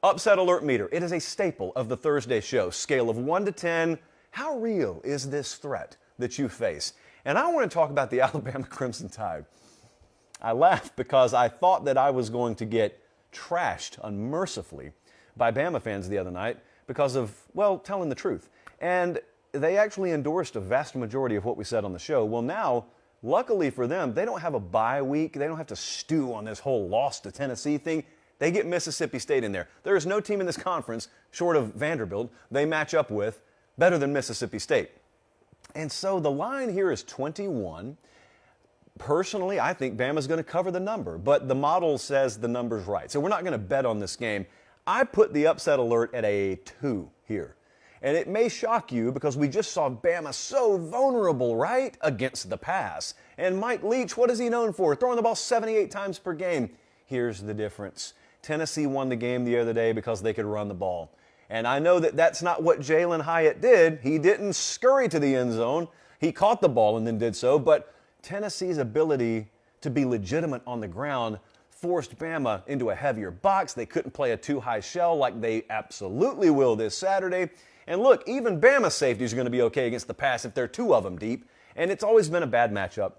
Upset alert meter. It is a staple of the Thursday show. Scale of 1 to 10. How real is this threat that you face? And I want to talk about the Alabama Crimson Tide. I laughed because I thought that I was going to get trashed unmercifully by Bama fans the other night because of, well, telling the truth. And they actually endorsed a vast majority of what we said on the show. Well, now, luckily for them, they don't have a bye week. They don't have to stew on this whole loss to Tennessee thing. They get Mississippi State in there. There is no team in this conference, short of Vanderbilt, they match up with better than Mississippi State. And so the line here is 21. Personally, I think Bama's going to cover the number, but the model says the number's right. So we're not going to bet on this game. I put the upset alert at a 2 here. And it may shock you because we just saw Bama so vulnerable, right, against the pass. And Mike Leach, what is he known for? Throwing the ball 78 times per game. Here's the difference. Tennessee won the game the other day because they could run the ball. And I know that that's not what Jalen Hyatt did. He didn't scurry to the end zone. He caught the ball and then did so. But Tennessee's ability to be legitimate on the ground forced Bama into a heavier box. They couldn't play a too-high shell like they absolutely will this Saturday. And look, even Bama safeties are going to be okay against the pass if there are two of them deep. And it's always been a bad matchup.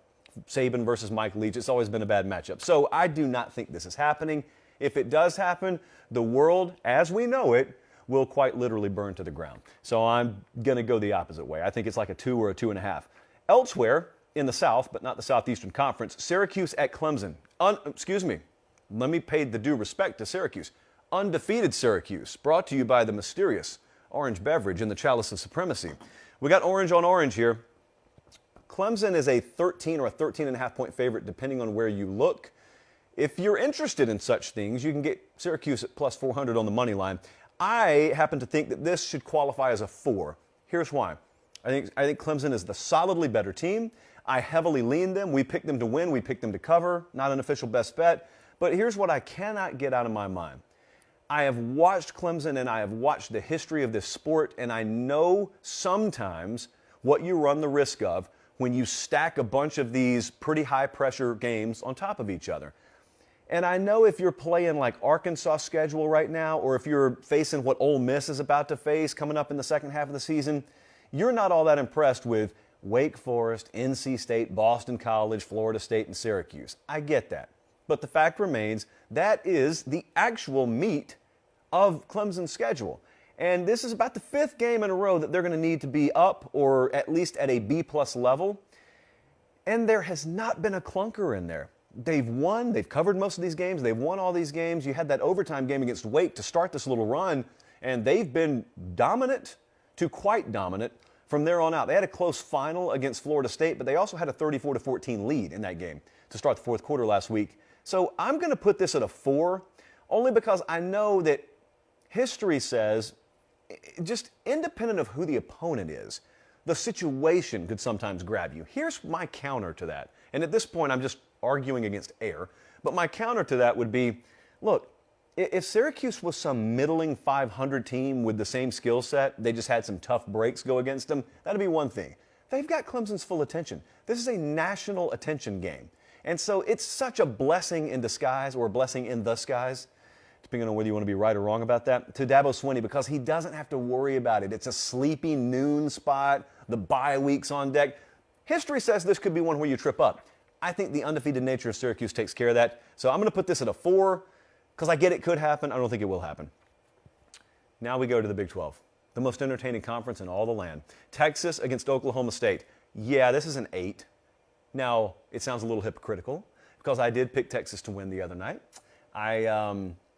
Saban versus Mike Leach, it's always been a bad matchup. So I do not think this is happening. If it does happen, the world, as we know it, will quite literally burn to the ground. So I'm going to go the opposite way. I think it's like a 2 or a 2.5. Elsewhere in the South, but not the Southeastern Conference, Syracuse at Clemson. Let me pay the due respect to Syracuse. Undefeated Syracuse, brought to you by the mysterious orange beverage in the chalice of supremacy. We got orange on orange here. Clemson is a 13 or a 13.5 point favorite, depending on where you look. If you're interested in such things, you can get Syracuse at plus 400 on the money line. I happen to think that this should qualify as a 4. Here's why. I think Clemson is the solidly better team. I heavily lean them. We picked them to win. We picked them to cover. Not an official best bet. But here's what I cannot get out of my mind. I have watched Clemson and I have watched the history of this sport, and I know sometimes what you run the risk of when you stack a bunch of these pretty high-pressure games on top of each other. And I know if you're playing like Arkansas' schedule right now, or if you're facing what Ole Miss is about to face coming up in the second half of the season, you're not all that impressed with Wake Forest, NC State, Boston College, Florida State, and Syracuse. I get that. But the fact remains, that is the actual meat of Clemson's schedule. And this is about the 5th game in a row that they're going to need to be up or at least at a B-plus level. And there has not been a clunker in there. They've won. They've covered most of these games. They've won all these games. You had that overtime game against Wake to start this little run, and they've been dominant to quite dominant from there on out. They had a close final against Florida State, but they also had a 34-14 lead in that game to start the fourth quarter last week. So I'm going to put this at a 4, only because I know that history says, just independent of who the opponent is, the situation could sometimes grab you. Here's my counter to that. And at this point, I'm just arguing against air. But my counter to that would be, look, if Syracuse was some middling 500 team with the same skill set, they just had some tough breaks go against them, that'd be one thing. They've got Clemson's full attention. This is a national attention game. And so it's such a blessing in disguise, or a blessing in the skies, depending on whether you want to be right or wrong about that, to Dabo Swinney, because he doesn't have to worry about it. It's a sleepy noon spot, the bye week's on deck. History says this could be one where you trip up. I think the undefeated nature of Syracuse takes care of that. So I'm going to put this at a 4 because I get it could happen. I don't think it will happen. Now we go to the Big 12, the most entertaining conference in all the land. Texas against Oklahoma State. Yeah, this is an 8. Now, it sounds a little hypocritical because I did pick Texas to win the other night. I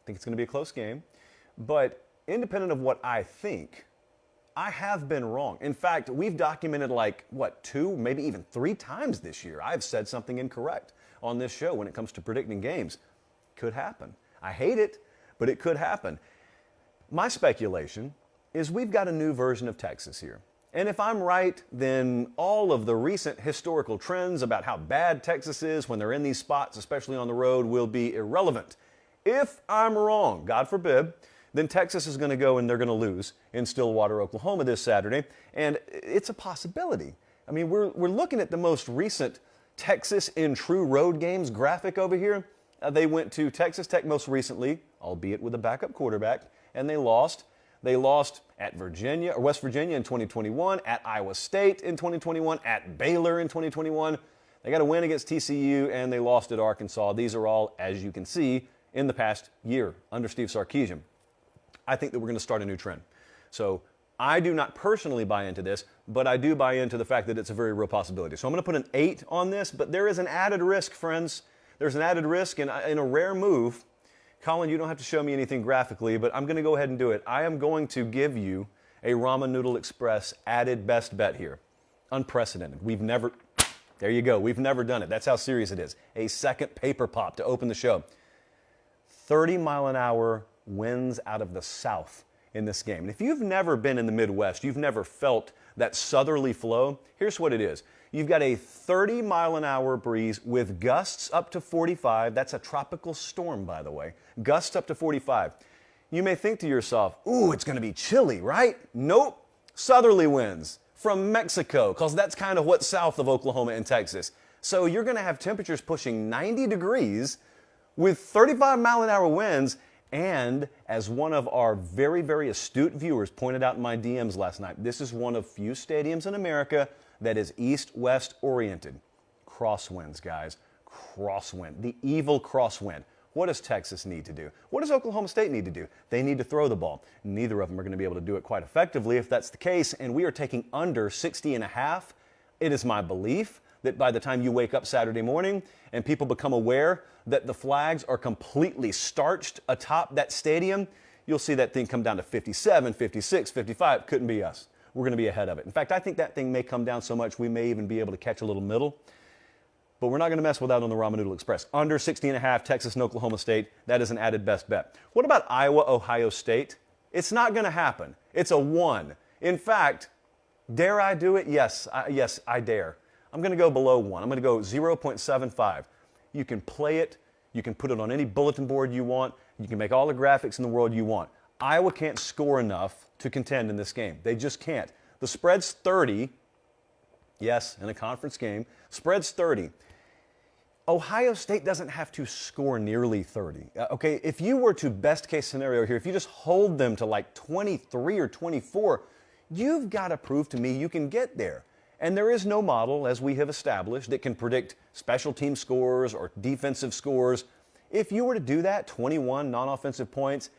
think it's going to be a close game. But independent of what I think, I have been wrong. In fact, we've documented 2, maybe even 3 times this year. I've said something incorrect on this show when it comes to predicting games. Could happen. I hate it, but it could happen. My speculation is we've got a new version of Texas here. And if I'm right, then all of the recent historical trends about how bad Texas is when they're in these spots, especially on the road, will be irrelevant. If I'm wrong, God forbid, then Texas is going to go and they're going to lose in Stillwater, Oklahoma this Saturday. And it's a possibility. I mean, we're looking at the most recent Texas in true road games graphic over here. They went to Texas Tech most recently, albeit with a backup quarterback, and they lost. They lost at Virginia or West Virginia in 2021, at Iowa State in 2021, at Baylor in 2021. They got a win against TCU, and they lost at Arkansas. These are all, as you can see, in the past year under Steve Sarkisian. I think that we're going to start a new trend. So I do not personally buy into this, but I do buy into the fact that it's a very real possibility. So I'm going to put an 8 on this, but there is an added risk, friends. There's an added risk, and in a rare move, Colin, you don't have to show me anything graphically, but I'm going to go ahead and do it. I am going to give you a Ramen Noodle Express added best bet here. Unprecedented. There you go. We've never done it. That's how serious it is. A second paper pop to open the show. 30-mile-an-hour winds out of the south in this game. And if you've never been in the Midwest, you've never felt that southerly flow, here's what it is. You've got a 30-mile-an-hour breeze with gusts up to 45. That's a tropical storm, by the way. Gusts up to 45. You may think to yourself, ooh, it's going to be chilly, right? Nope. Southerly winds from Mexico, because that's kind of what's south of Oklahoma and Texas. So you're going to have temperatures pushing 90 degrees with 35-mile-an-hour winds. And as one of our very, very astute viewers pointed out in my DMs last night, this is one of few stadiums in America that is east-west oriented. Crosswinds, guys. Crosswind. The evil crosswind. What does Texas need to do? What does Oklahoma State need to do? They need to throw the ball. Neither of them are going to be able to do it quite effectively if that's the case, and we are taking under 60.5. It is my belief that by the time you wake up Saturday morning and people become aware that the flags are completely starched atop that stadium, you'll see that thing come down to 57, 56, 55. Couldn't be us. We're going to be ahead of it. In fact, I think that thing may come down so much we may even be able to catch a little middle. But we're not going to mess with that on the Ramen Noodle Express. Under 60.5, Texas and Oklahoma State, that is an added best bet. What about Iowa, Ohio State? It's not going to happen. It's a 1. In fact, dare I do it? Yes, I dare. I'm going to go below 1. I'm going to go 0.75. You can play it. You can put it on any bulletin board you want. You can make all the graphics in the world you want. Iowa can't score enough to contend in this game. They just can't. The spread's 30. Yes, in a conference game. Spread's 30. Ohio State doesn't have to score nearly 30. Okay, if you were to best case scenario here, if you just hold them to like 23 or 24, you've got to prove to me you can get there. And there is no model, as we have established, that can predict special team scores or defensive scores. If you were to do that, 21 non-offensive points,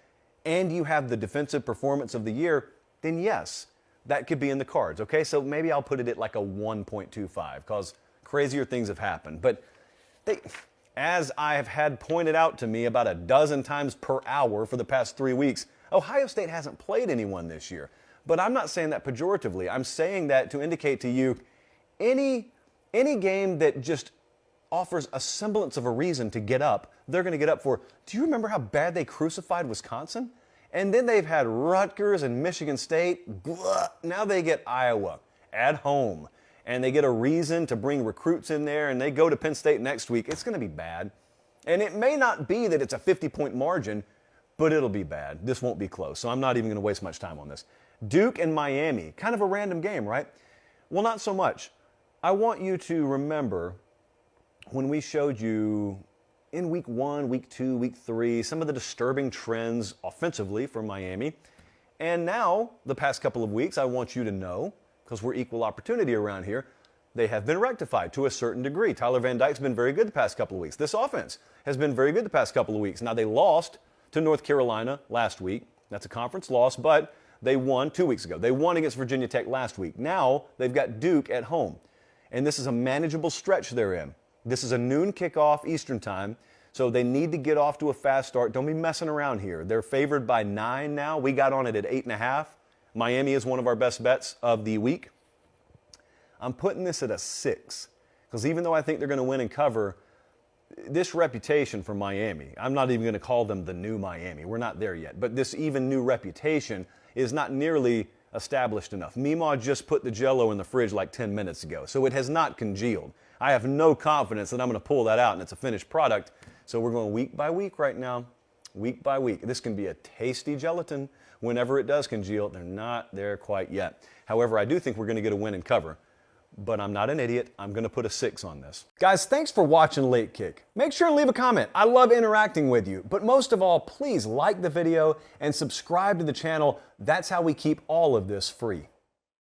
and you have the defensive performance of the year, then yes, that could be in the cards, okay? So maybe I'll put it at like a 1.25 because crazier things have happened. But as I have had pointed out to me about a dozen times per hour for the past 3 weeks, Ohio State hasn't played anyone this year. But I'm not saying that pejoratively. I'm saying that to indicate to you any game that just offers a semblance of a reason to get up, they're going to get up for. Do you remember how bad they crucified Wisconsin? And then they've had Rutgers and Michigan State. Blah. Now they get Iowa at home. And they get a reason to bring recruits in there, and they go to Penn State next week. It's going to be bad. And it may not be that it's a 50-point margin, but it'll be bad. This won't be close, so I'm not even going to waste much time on this. Duke and Miami, kind of a random game, right? Well, not so much. I want you to remember when we showed you in week 1, week 2, week 3, some of the disturbing trends offensively for Miami. And now, the past couple of weeks, I want you to know, because we're equal opportunity around here, they have been rectified to a certain degree. Tyler Van Dyke's been very good the past couple of weeks. This offense has been very good the past couple of weeks. Now, they lost to North Carolina last week. That's a conference loss, but they won 2 weeks ago. They won against Virginia Tech last week. Now, they've got Duke at home. And this is a manageable stretch they're in. This is a noon kickoff Eastern time, so they need to get off to a fast start. Don't be messing around here. They're favored by 9 now. We got on it at 8.5. Miami is one of our best bets of the week. I'm putting this at a 6 because even though I think they're going to win and cover, this reputation for Miami, I'm not even going to call them the new Miami. We're not there yet. But this even new reputation is not nearly established enough. Meemaw just put the Jell-O in the fridge like 10 minutes ago, so it has not congealed. I have no confidence that I'm going to pull that out and it's a finished product. So we're going week by week right now, week by week. This can be a tasty gelatin. Whenever it does congeal, they're not there quite yet. However, I do think we're going to get a win and cover. but I'm not an idiot. I'm going to put a 6 on this. Guys, thanks for watching Late Kick. Make sure and leave a comment. I love interacting with you. But most of all, please like the video and subscribe to the channel. That's how we keep all of this free.